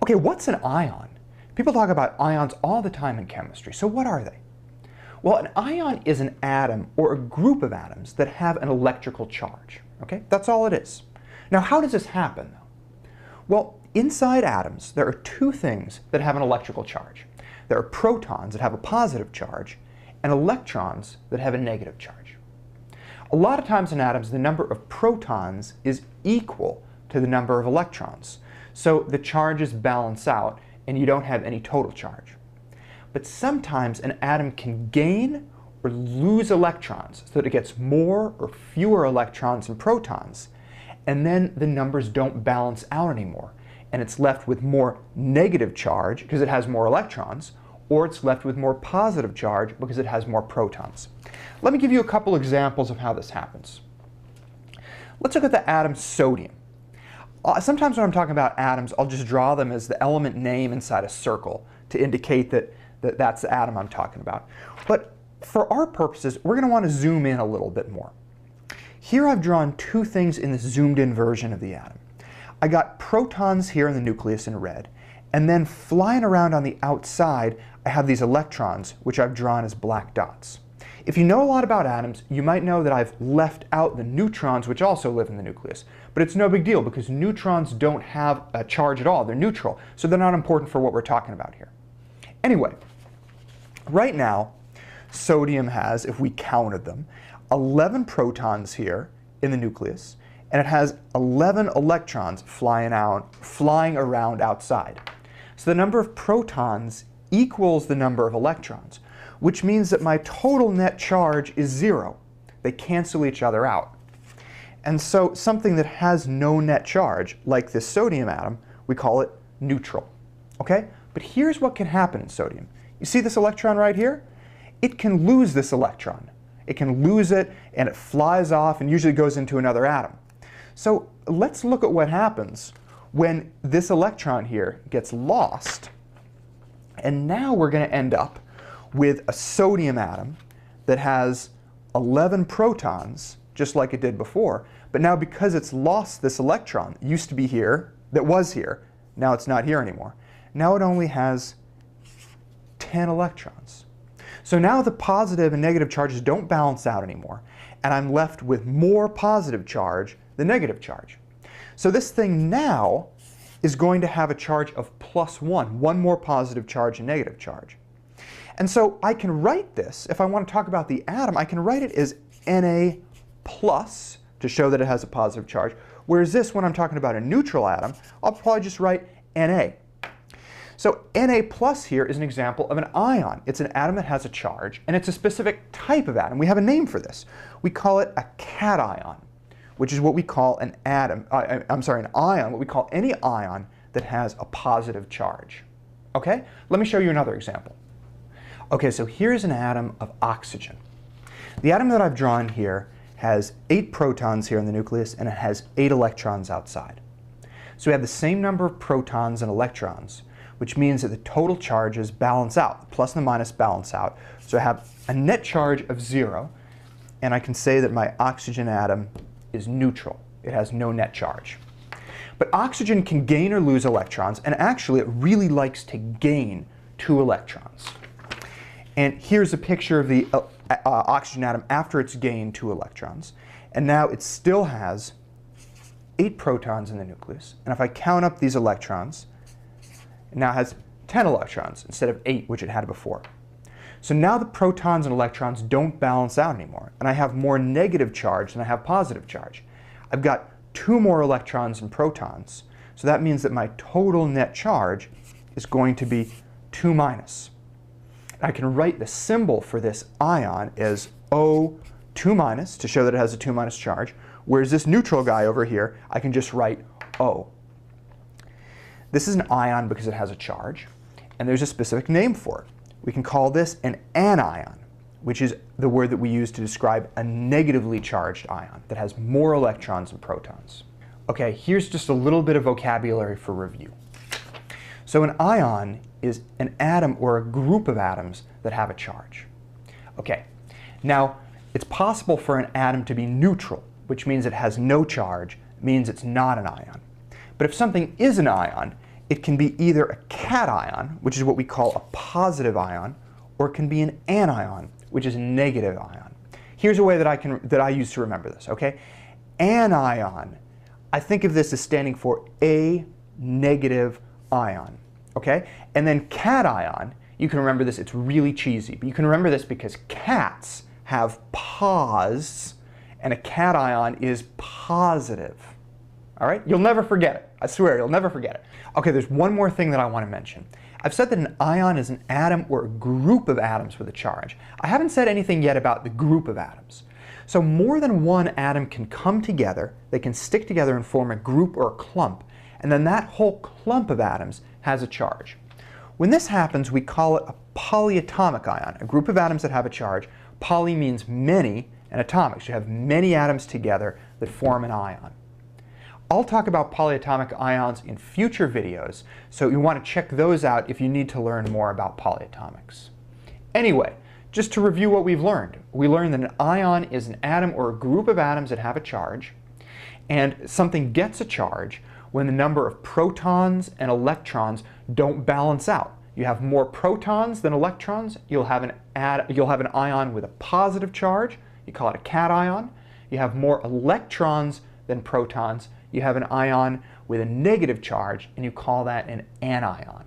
Okay, what's an ion? People talk about ions all the time in chemistry, so what are they? Well, an ion is an atom or a group of atoms that have an electrical charge. Okay, that's all it is. Now, how does this happen, though? Well, inside atoms, there are two things that have an electrical charge. There are protons that have a positive charge and electrons that have a negative charge. A lot of times in atoms, the number of protons is equal to the number of electrons. So the charges balance out and you don't have any total charge. But sometimes an atom can gain or lose electrons so that it gets more or fewer electrons and protons, and then the numbers don't balance out anymore, and it's left with more negative charge because it has more electrons, or it's left with more positive charge because it has more protons. Let me give you a couple examples of how this happens. Let's look at the atom sodium. Sometimes when I'm talking about atoms, I'll just draw them as the element name inside a circle to indicate that that's the atom I'm talking about. But for our purposes, we're going to want to zoom in a little bit more. Here I've drawn two things in this zoomed in version of the atom. I got protons here in the nucleus in red, and then flying around on the outside, I have these electrons, which I've drawn as black dots. If you know a lot about atoms, you might know that I've left out the neutrons, which also live in the nucleus. But it's no big deal because neutrons don't have a charge at all. They're neutral, so they're not important for what we're talking about here. Anyway, right now, sodium has, if we counted them, 11 protons here in the nucleus, and it has 11 electrons flying around outside. So the number of protons equals the number of electrons, which means that my total net charge is 0. They cancel each other out. And so something that has no net charge, like this sodium atom, we call it neutral. Okay? But here's what can happen in sodium. You see this electron right here? It can lose this electron. It can lose it, and it flies off and usually goes into another atom. So let's look at what happens when this electron here gets lost. And now we're going to end up with a sodium atom that has 11 protons, just like it did before. But now because it's lost this electron, it used to be here, that was here, now it's not here anymore. Now it only has 10 electrons. So now the positive and negative charges don't balance out anymore, and I'm left with more positive charge than negative charge. So this thing now is going to have a charge of +1, one more positive charge and negative charge. And so I can write this, if I want to talk about the atom, I can write it as Na plus to show that it has a positive charge, whereas this, when I'm talking about a neutral atom, I'll probably just write Na. So Na plus here is an example of an ion. It's an atom that has a charge, and it's a specific type of atom. We have a name for this. We call it a cation, which is what we call an atom, an ion, what we call any ion that has a positive charge. Okay? Let me show you another example. Okay, so here's an atom of oxygen. The atom that I've drawn here has 8 protons here in the nucleus, and it has 8 electrons outside. So we have the same number of protons and electrons, which means that the total charges balance out. The plus and the minus balance out. So I have a net charge of 0, and I can say that my oxygen atom is neutral. It has no net charge. But oxygen can gain or lose electrons, and actually it really likes to gain 2 electrons. And here's a picture of the oxygen atom after it's gained 2 electrons. And now it still has 8 protons in the nucleus. And if I count up these electrons, it now has 10 electrons instead of 8, which it had before. So now the protons and electrons don't balance out anymore, and I have more negative charge than I have positive charge. I've got 2 more electrons and protons, so that means that my total net charge is going to be 2 minus. I can write the symbol for this ion as O2 minus to show that it has a 2 minus charge, whereas this neutral guy over here, I can just write O. This is an ion because it has a charge, and there's a specific name for it. We can call this an anion, which is the word that we use to describe a negatively charged ion that has more electrons and protons. Okay, here's just a little bit of vocabulary for review. So an ion is an atom or a group of atoms that have a charge. Okay, now it's possible for an atom to be neutral, which means it has no charge, means it's not an ion. But if something is an ion, it can be either a cation, which is what we call a positive ion, or it can be an anion, which is a negative ion. Here's a way that I use to remember this, okay? Anion, I think of this as standing for a negative ion, okay? And then cation, you can remember this, it's really cheesy, but you can remember this because cats have pos, and a cation is positive. All right? You'll never forget it. I swear, you'll never forget it. Okay, there's one more thing that I want to mention. I've said that an ion is an atom or a group of atoms with a charge. I haven't said anything yet about the group of atoms. So more than one atom can come together, they can stick together and form a group or a clump, and then that whole clump of atoms has a charge. When this happens, we call it a polyatomic ion, a group of atoms that have a charge. Poly means many, and atomic, you have many atoms together that form an ion. I'll talk about polyatomic ions in future videos, so you want to check those out if you need to learn more about polyatomics. Anyway, just to review what we've learned. We learned that an ion is an atom or a group of atoms that have a charge, and something gets a charge when the number of protons and electrons don't balance out. You have more protons than electrons, you'll have an ion with a positive charge, you call it a cation. You have more electrons than protons, you have an ion with a negative charge, and you call that an anion.